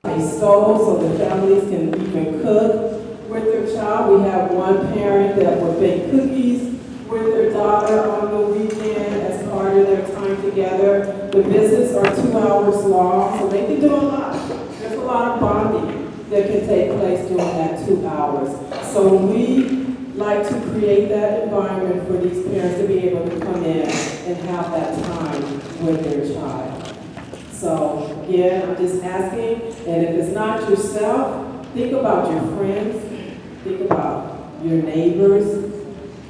a stove so the families can even cook with their child. We have one parent that will bake cookies with their daughter on the weekend as part of their time together. The visits are 2 hours long, so they can do a lot. There's a lot of bonding that can take place during that 2 hours. So we like to create that environment for these parents to be able to come in and have that time with their child. So again, I'm just asking, and if it's not yourself, think about your friends, think about your neighbors,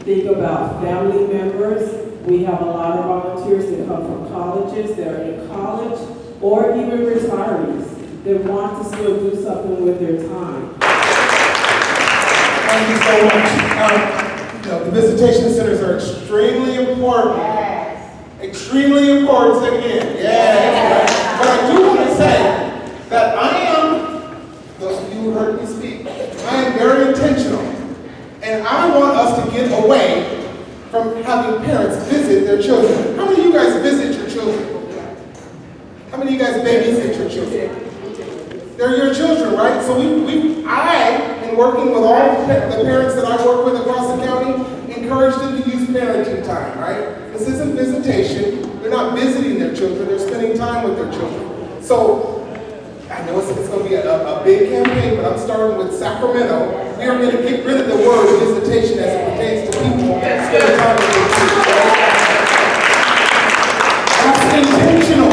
think about family members. We have a lot of volunteers that come from colleges, that are in college, or even retirees that want to still do something with their time. Thank you so much. The visitation centers are extremely important. Yes. Extremely important, say again. Yes. But I do want to say that I am, those of you who heard me speak, I am very intentional. And I want us to get away from having parents visit their children. How many of you guys visit your children? How many of you guys babysit your children? They're your children, right? So I, in working with all the parents that I work with across the county, encourage them to use parenting time, right? This isn't visitation. They're not visiting their children. They're spending time with their children. So I know it's going to be a big campaign, but I'm starting with Sacramento. We are going to get rid of the word visitation as it pertains to people spending time with their children. That's intentional.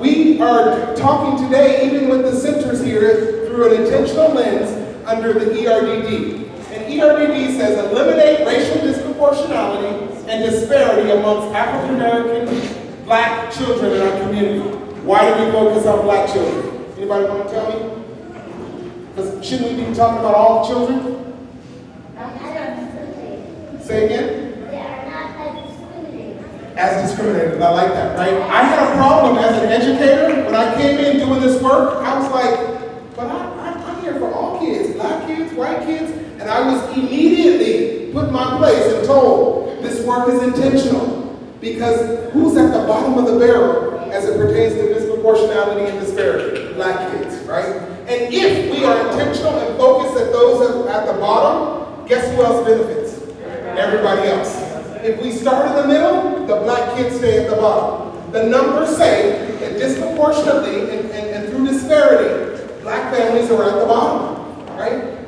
We are talking today, even with the centers here, through an intentional lens under the ERDD. And ERDD says eliminate racial disproportionality and disparity amongst African American Black children in our community. Why do we focus on Black children? Anybody want to tell me? Because shouldn't we be talking about all children? Say again? As discriminated. I like that, right? I had a problem as an educator when I came in doing this work. I was like, but I'm here for all kids, Black kids, white kids, and I was immediately put in my place and told this work is intentional because who's at the bottom of the barrel as it pertains to disproportionality and disparity? Black kids, right? And if we are intentional and focused at those at the bottom, guess who else benefits? Everybody else. If we start in the middle, the Black kids stay at the bottom. The numbers say that disproportionately and through disparity, Black families are at the bottom, right?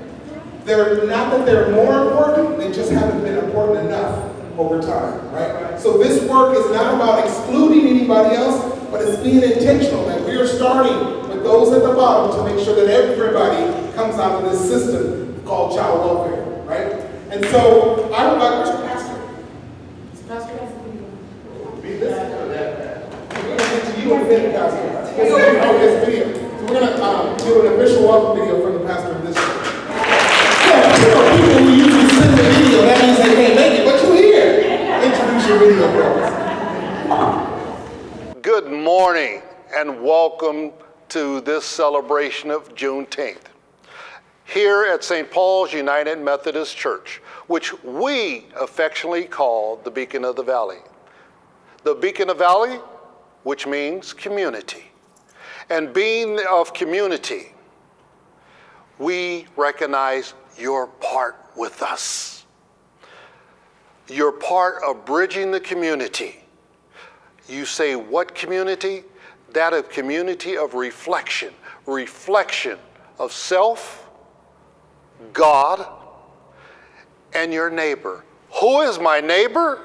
They're not that they're more important, they just haven't been important enough over time, right? So this work is not about excluding anybody else, but it's being intentional that we are starting with those at the bottom to make sure that everybody comes out of this system called child welfare, right? And so I would like, where's the pastor? We're going to get to you in a minute, Pastor. This video. So we're going to do an official welcome video from the pastor of this church. Yeah, people who usually send the video, that means they can't make it, but you're here. Introduce your video for us. Good morning and welcome to this celebration of Juneteenth. Here at St. Paul's United Methodist Church, which we affectionately call the Beacon of the Valley. The Beacon of the Valley, which means community. And being of community, we recognize your part with us. You're part of bridging the community. You say what community? That of community of reflection. Reflection of self, God, and your neighbor. Who is my neighbor?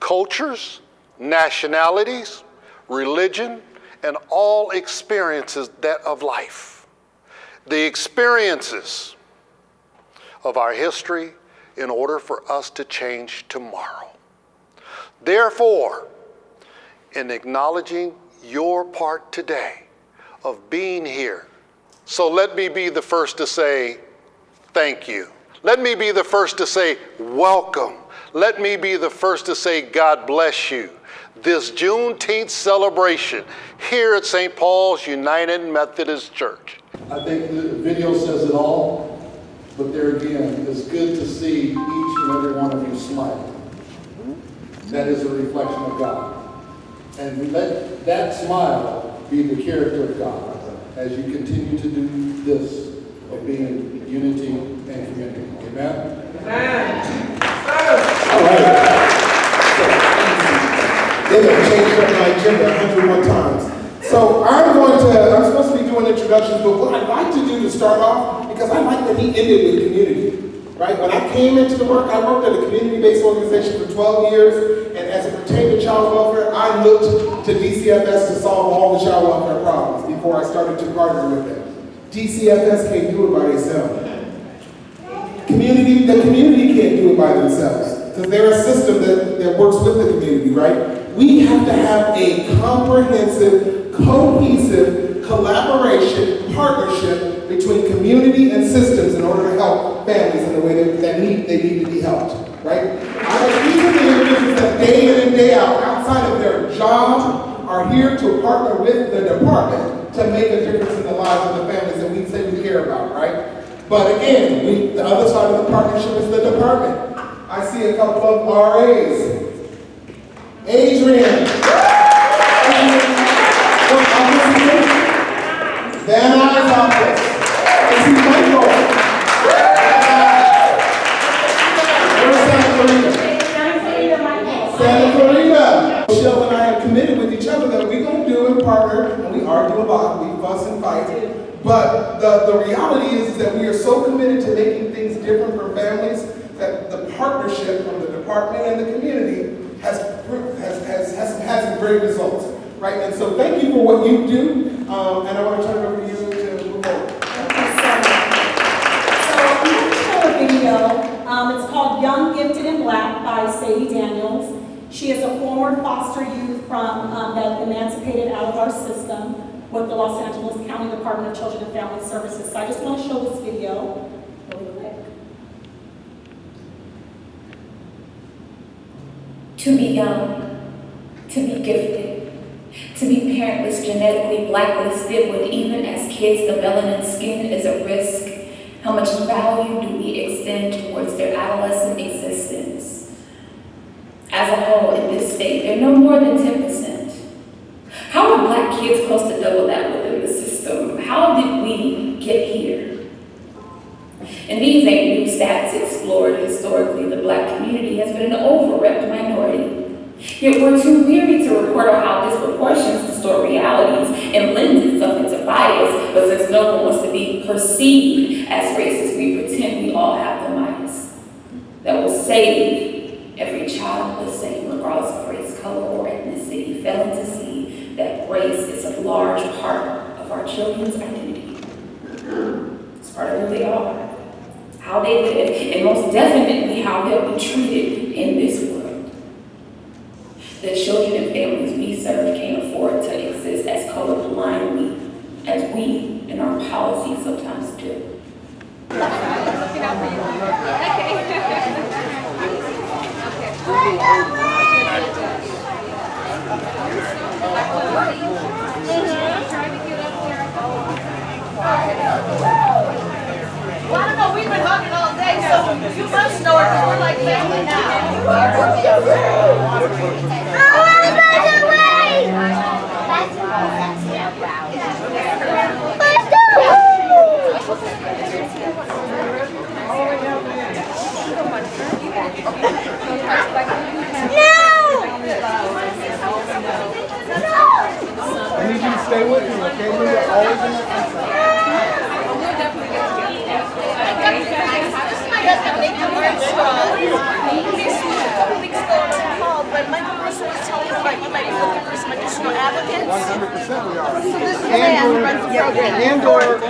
Cultures, nationalities, religion, and all experiences that of life. The experiences of our history in order for us to change tomorrow. Therefore, in acknowledging your part today of being here, so let me be the first to say thank you. Let me be the first to say welcome. Let me be the first to say God bless you. This Juneteenth celebration here at St. Paul's United Methodist Church. I think the video says it all, but there again, it's good to see each and every one of you smile. That is a reflection of God. And let that smile be the character of God. as you continue to do this of being unity and community. Amen? All right. They have changed up my agenda 101 times. So I'm supposed to be doing introductions, but what I'd like to do to start off, because I like that he ended with community, right? When I came into the work, I worked at a community-based organization for 12 years, and as it pertained to child welfare, I looked to DCFS to solve all the child welfare problems before I started to partner with them. DCFS can't do it by themselves. The community can't do it by themselves, because they're a system that works with the community, right? We have to have a comprehensive, cohesive collaboration, partnership between community and systems in order to help families in the way that they need to be helped, right? These are the individuals that day in and day out, outside of their job, are here to partner with the department to make a difference in the lives of the families that we say we care about, right? But again, the other side of the partnership is the department. I see a couple of RAs. Adrian. Van Nuys office. I see Michael. Where's Santa Clarita. Michelle and I have committed with each other that we're going to do and partner, and we argue a lot, we fuss and fight. But the reality is that we are so committed to making things different for families that the partnership from the department and the community has great results, right? And so thank you for what you do, and I want to turn it over to you to move forward. So I'm going to show a video. It's called Young, Gifted, and Black by Sadie Daniels. She is a former foster youth from that emancipated out of our system with the Los Angeles County Department of Children and Family Services. So I just want to show this video really quick. To be young, to be gifted, to be parentless, genetically blacklisted, when even as kids the melanin skin is a risk. How much value do we extend towards their adolescent existence? As a whole, in this state, they're no more than 10%. How are Black kids close to double that within the system? How did we get here? And these ain't new stats explored. Historically, the Black community has been an over-repped minority. Yet we're too weary to report on how disproportions distort realities and blends itself into bias, but since no one wants to be perceived as racist, we pretend we all have the mics that will save every child the same, regardless of race, color, or ethnicity, failing to see that race is a large part of our children's identity. It's part of who they are, how they live, and most definitely how they'll be treated in this world. The children and families we serve can't afford to exist as colorblindly as we in our policies sometimes do. Well, I don't know, we've been hugging all day, so you must know it, because we're like family now. I need you to stay with me, okay? You're always in the inside. This is my husband, Nathan Armstrong. He's a couple weeks ago on a call, but Michael Russell was telling him about you might be looking for some additional applicants. 100% we are. So this is the man who runs the program. And/or,